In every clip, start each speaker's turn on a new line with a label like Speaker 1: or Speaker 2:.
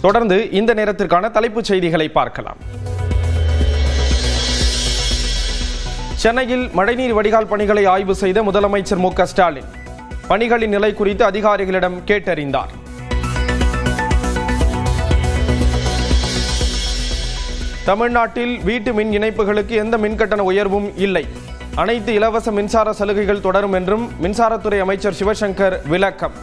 Speaker 1: தொடர்ந்து இந்த நேரத்திற்கான தலைப்புச் செய்திகளை பார்க்கலாம். சென்னையில் மழைநீர் வடிகால் பணிகளை ஆய்வு செய்த முதலமைச்சர் மு.க. ஸ்டாலின் பணிகளின் நிலை குறித்து அதிகாரிகளிடம் கேட்டறிந்தார். தமிழ்நாட்டில் வீட்டு மின் இணைப்புகளுக்கு எந்த மின்கட்டண உயர்வும் இல்லை, அனைத்து இலவச மின்சார சலுகைகள் தொடரும் என்றும் மின்சாரத்துறை அமைச்சர் சிவசங்கர் விளக்கம்.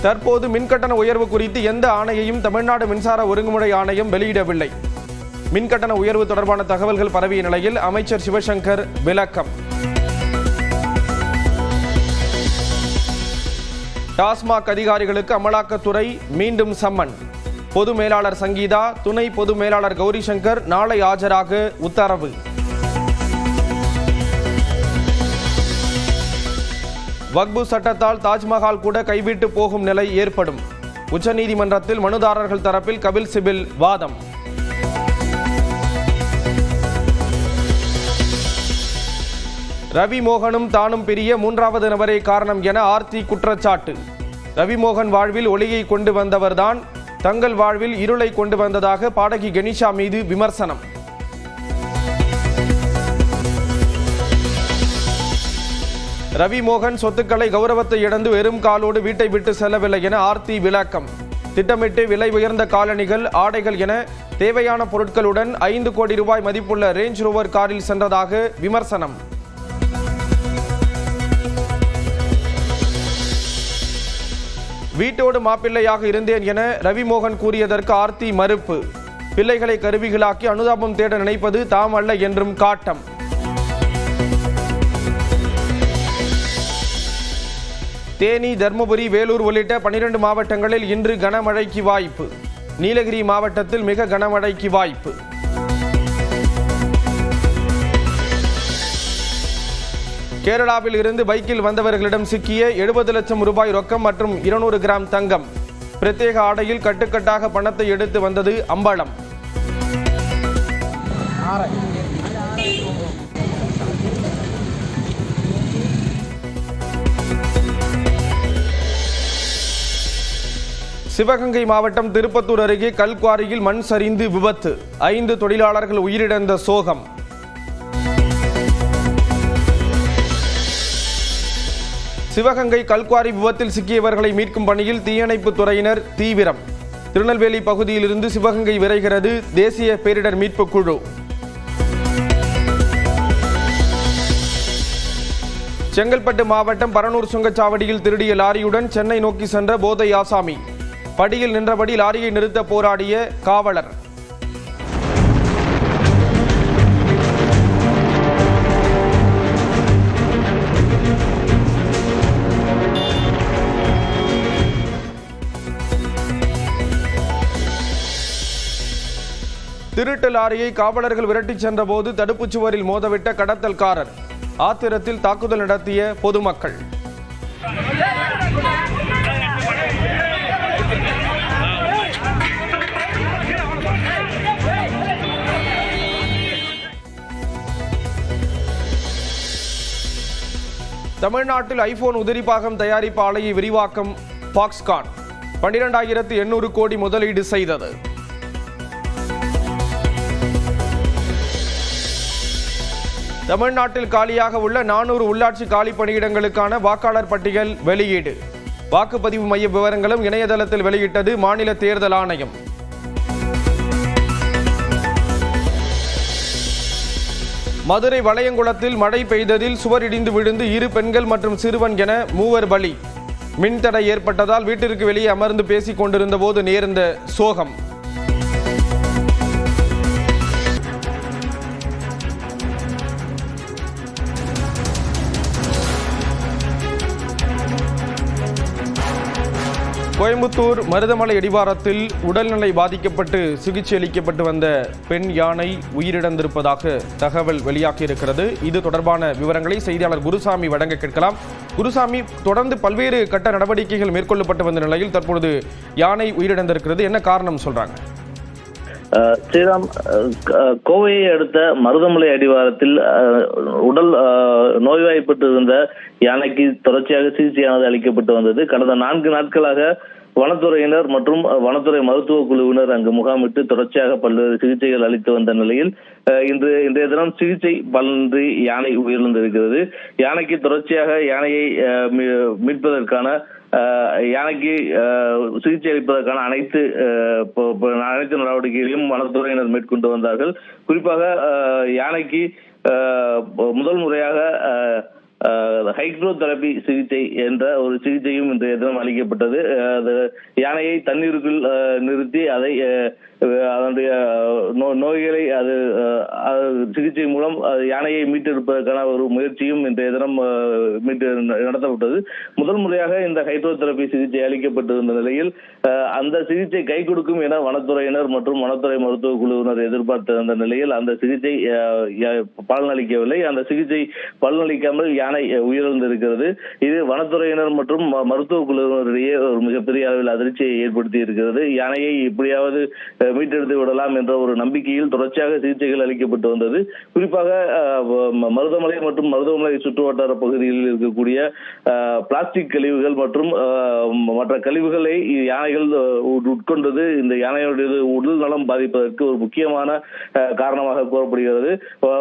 Speaker 1: தற்போது மின்கட்டண உயர்வு குறித்து எந்த ஆணையையும் தமிழ்நாடு மின்சார ஒருங்குமுறை ஆணையம் வெளியிடவில்லை. மின்கட்டண உயர்வு தொடர்பான தகவல்கள் பரவிய நிலையில் அமைச்சர் சிவசங்கர் விளக்கம். டாஸ்மாக் அதிகாரிகளுக்கு அமலாக்கத்துறை மீண்டும் சம்மன். பொது மேலாளர் சங்கீதா, துணை பொது மேலாளர் கௌரி சங்கர் நாளை ஆஜராக உத்தரவு. வக்பு சட்டத்தால் தாஜ்மஹால் கூட கைவிட்டு போகும் நிலை ஏற்படும். உச்சநீதிமன்றத்தில் மனுதாரர்கள் தரப்பில் கபில் சிபில் வாதம். ரவி மோகனும் தானும் பிரிய மூன்றாவது நபரே காரணம் என ஆர்த்தி குற்றச்சாட்டு. ரவிமோகன் வாழ்வில் ஒளியை கொண்டு வந்தவர்தான், தங்கள் வாழ்வில் இருளை கொண்டு வந்ததாக பாடகி கணேஷா மீது விமர்சனம். ரவிமோகன் சொத்துக்களை கௌரவத்தை இழந்து வெறும் காலோடு வீட்டை விட்டு செல்லவில்லை என ஆர்த்தி விளக்கம். திட்டமிட்டு விலை உயர்ந்த காலணிகள், ஆடைகள் என தேவையான பொருட்களுடன் 5 கோடி ரூபாய் மதிப்புள்ள ரேஞ்ச் ரோவர் காரில் சென்றதாக விமர்சனம். வீட்டோடு மாப்பிள்ளையாக இருந்தேன் என ரவிமோகன் கூறியதற்கு ஆர்த்தி மறுப்பு. பிள்ளைகளை கருவிகளாக்கி அனுதாபம் தேட நினைப்பது தாம் அல்ல என்றும் காட்டம். தேனி, தர்மபுரி, வேலூர் உள்ளிட்ட 12 மாவட்டங்களில் இன்று கனமழைக்கு வாய்ப்பு. நீலகிரி மாவட்டத்தில் மிக கனமழைக்கு வாய்ப்பு. கேரளாவில் இருந்து பைக்கில் வந்தவர்களிடம் சிக்கிய 70 லட்சம் ரூபாய் ரொக்கம் மற்றும் 200 கிராம் தங்கம். பிரத்யேக ஆடையில் கட்டுக்கட்டாக பணத்தை எடுத்து வந்தது அம்பலம். சிவகங்கை மாவட்டம் திருப்பத்தூர் அருகே கல்குவாரியில் மண் சரிந்து விபத்து. 5 தொழிலாளர்கள் உயிரிழந்த சோகம். சிவகங்கை கல்குவாரி விபத்தில் சிக்கியவர்களை மீட்கும் பணியில் தீயணைப்பு துறையினர் தீவிரம். திருநெல்வேலி பகுதியிலிருந்து சிவகங்கை விரைகிறது தேசிய பேரிடர் மீட்பு குழு. செங்கல்பட்டு மாவட்டம் பரனூர் சுங்கச்சாவடியில் திருடிய லாரியுடன் சென்னை நோக்கி சென்ற போதை ஆசாமி. படியில் நின்றபடி லாரியை நிறுத்த போராடிய காவலர். திருட்டு லாரியை காவலர்கள் விரட்டிச் சென்றபோது தடுப்புச் சுவரில் மோதவிட்ட கடத்தல்காரர். ஆத்திரத்தில் தாக்குதல் நடத்திய பொதுமக்கள். தமிழ்நாட்டில் ஐபோன் உதிரிபாகம் தயாரிப்பு ஆலையை விரிவாக்கம் பாக்ஸ்கான் 12,800 கோடி முதலீடு செய்தது. தமிழ்நாட்டில் காலியாக உள்ள 400 உள்ளாட்சி காலி பணியிடங்களுக்கான வாக்காளர் பட்டியல் வெளியீடு. வாக்குப்பதிவு மைய விவரங்களும் இணையதளத்தில் வெளியிட்டது மாநில தேர்தல் ஆணையம். மதுரை வளையங்குளத்தில் மழை பெய்ததில் சுவர் இடிந்து விழுந்து 2 பெண்கள் மற்றும் சிறுவன் என 3 பலி. மின்தடை ஏற்பட்டதால் வீட்டிற்கு வெளியே அமர்ந்து பேசிக் கொண்டிருந்த போது நேர்ந்த சோகம். கோயம்புத்தூர் மருதமலை அடிவாரத்தில் உடல்நிலை பாதிக்கப்பட்டு சிகிச்சை அளிக்கப்பட்டு வந்த பெண் யானை உயிரிழந்திருப்பதாக தகவல் வெளியாகியிருக்கிறது. இது தொடர்பான விவரங்களை செய்தியாளர் குருசாமி வழங்க கேட்கலாம். குருசாமி, தொடர்ந்து பல்வேறு கட்ட நடவடிக்கைகள் மேற்கொள்ளப்பட்டு வந்த நிலையில் தற்பொழுது யானை உயிரிழந்திருக்கிறது. என்ன காரணம் சொல்றாங்க?
Speaker 2: ஸ்ரீராம், கோவையை அடுத்த மருதமலை அடிவாரத்தில் உடல் நோய்வாய்ப்பட்டு இருந்த யானைக்கு தொடர்ச்சியாக சிகிச்சையானது அளிக்கப்பட்டு வந்தது. கடந்த 4 நாட்களாக வனத்துறையினர் மற்றும் வனத்துறை மருத்துவ குழுவினர் அங்கு முகாமிட்டு தொடர்ச்சியாக பல்வேறு சிகிச்சைகள் அளித்து வந்த நிலையில் இன்றைய தினம் சிகிச்சை பலனின்றி யானை உயிரிழந்திருக்கிறது. யானைக்கு தொடர்ச்சியாக யானையை மீட்பதற்கான யானைக்கு சிகிச்சை அளிப்பதற்கான அனைத்து நடவடிக்கைகளையும் வனத்துறையினர் மேற்கொண்டு வந்தார்கள். குறிப்பாக யானைக்கு முதல் முறையாக ஹைட்ரோதெரபி சிகிச்சை என்ற ஒரு சிகிச்சையும் இன்றைய தினம் அளிக்கப்பட்டது. யானையை தண்ணீருக்குள் நிறுத்தி அதை அதனுடைய நோய்களை சிகிச்சை மூலம் யானையை மீட்டெடுப்பதற்கான ஒரு முயற்சியும் இன்றைய தினம் நடத்தப்பட்டது. முதல் முறையாக இந்த ஹைட்ரோதெரபி சிகிச்சை அளிக்கப்பட்டிருந்த நிலையில் அந்த சிகிச்சை கை கொடுக்கும் என வனத்துறையினர் மற்றும் வனத்துறை மருத்துவ குழுவினர் எதிர்பார்த்திருந்த நிலையில் அந்த சிகிச்சை பலனளிக்கவில்லை. அந்த சிகிச்சை பலனளிக்காமல் யானை உயிரிழந்திருக்கிறது. இது வனத்துறையினர் மற்றும் மருத்துவ குழுவினரிடையே ஒரு மிகப்பெரிய அளவில் அதிர்ச்சியை ஏற்படுத்தி இருக்கிறது. யானையை எப்படியாவது மீட்டெடுத்து விடலாம் என்ற ஒரு நம்பிக்கையில் தொடர்ச்சியாக சிகிச்சைகள் அளிக்கப்பட்டு வந்தது. குறிப்பாக மருதமலை மற்றும் மருதமலை சுற்றுவட்டார பகுதிகளில் இருக்கக்கூடிய பிளாஸ்டிக் கழிவுகள் மற்றும் மற்ற கழிவுகளை யானைகள் உட்கொண்டது இந்த யானையுடைய உடல் நலம் பாதிப்பதற்கு ஒரு முக்கியமான காரணமாக கூறப்படுகிறது.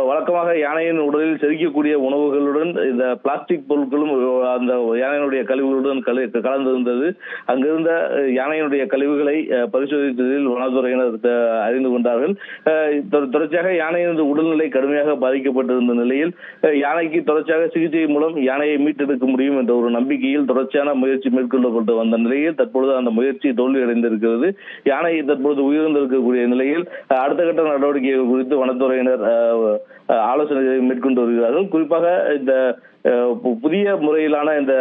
Speaker 2: வழக்கமாக யானையின் உடலில் செரிக்கக்கூடிய உணவுகளுடன் இந்த பிளாஸ்டிக் பொருட்களும் அந்த யானையினுடைய கழிவுகளுடன் கலந்திருந்தது. அங்கிருந்த யானையினுடைய கழிவுகளை பரிசோதித்ததில் வனத்துறையினர் அறிந்து கொண்டார்கள். தொடர்ச்சியாக யானையின் உடல்நிலை கடுமையாக பாதிக்கப்பட்டிருந்த நிலையில் யானைக்கு தொடர்ச்சியாக சிகிச்சை மூலம் யானையை மீட்டெடுக்க முடியும் என்ற ஒரு நம்பிக்கையில் தொடர்ச்சியான முயற்சி மேற்கொள்ளப்பட்டு வந்த நிலையில் தற்பொழுது அந்த முயற்சி தோல்வியடைந்திருக்கிறது. யானை தற்பொழுது உயிரிழந்திருக்கக்கூடிய நிலையில் அடுத்த கட்ட நடவடிக்கைகள் குறித்து வனத்துறையினர் ஆலோசனைகளை மேற்கொண்டு வருகிறார்கள். குறிப்பாக இந்த புதிய முறையிலான இந்த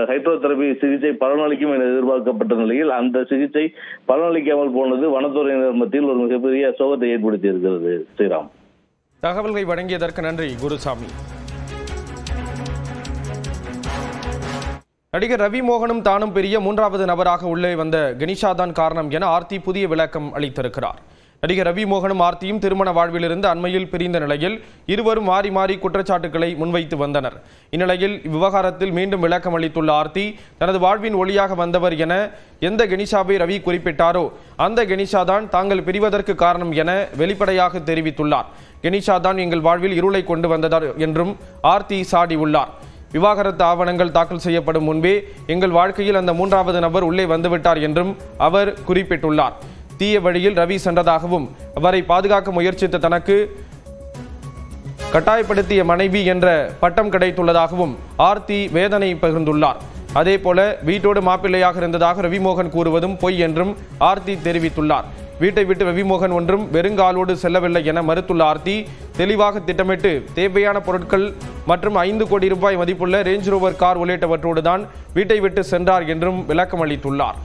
Speaker 2: ஹைட்ரோதெரபி சிகிச்சை பலனளிக்கும் என எதிர்பார்க்கப்பட்ட நிலையில் அந்த சிகிச்சை பலனளிக்காமல் போனது வனத்துறையினர் மத்தியில் ஒரு மிகப்பெரிய சோகத்தை ஏற்படுத்தி இருக்கிறது. ஸ்ரீராம்,
Speaker 1: தகவல்களை வழங்கியதற்கு நன்றி குருசாமி. நடிகர் ரவி மோகனும் தானும் பெரிய 3வது நபராக உள்ளே வந்த கணேஷா தான் காரணம் என ஆர்த்தி புதிய விளக்கம் அளித்திருக்கிறார். நடிகர் ரவி மோகனும் ஆர்த்தியும் திருமண வாழ்விலிருந்து அண்மையில் பிரிந்த நிலையில் இருவரும் மாறி மாறி குற்றச்சாட்டுகளை முன்வைத்து வந்தனர். இந்நிலையில் விவகாரத்தில் மீண்டும் விளக்கம் அளித்துள்ள ஆர்த்தி, தனது வாழ்வின் ஒளியாக வந்தவர் என எந்த கணேஷாவை ரவி குறிப்பிட்டாரோ அந்த கணேஷா தான் தாங்கள் பிரிவதற்கு காரணம் என வெளிப்படையாக தெரிவித்துள்ளார். கணேஷா தான் எங்கள் வாழ்வில் இருளை கொண்டு வந்ததார் என்றும் ஆர்த்தி சாடியுள்ளார். விவாகரத்து ஆவணங்கள் தாக்கல் செய்யப்படும் முன்பே எங்கள் வாழ்க்கையில் அந்த 3வது நபர் உள்ளே வந்துவிட்டார் என்றும் அவர் குறிப்பிட்டுள்ளார். தீய வழியில் ரவி சென்றதாகவும் அவரை பாதுகாக்க முயற்சித்த தனக்கு கட்டாயப்படுத்திய மனைவி என்ற பட்டம் கிடைத்துள்ளதாகவும் ஆர்த்தி வேதனை பகிர்ந்துள்ளார். அதேபோல வீட்டோடு மாப்பிள்ளையாக இருந்ததாக ரவிமோகன் கூறுவதும் பொய் என்றும் ஆர்த்தி தெரிவித்துள்ளார். வீட்டை விட்டு ரவிமோகன் ஒன்றும் வெறுங்காலோடு செல்லவில்லை என மறுத்துள்ள ஆர்த்தி, தெளிவாக திட்டமிட்டு தேவையான பொருட்கள் மற்றும் 5 கோடி ரூபாய் மதிப்புள்ள ரேஞ்ச் ரோவர் கார் உள்ளிட்டவற்றோடு தான் வீட்டை விட்டு சென்றார் என்றும் விளக்கம் அளித்துள்ளார்.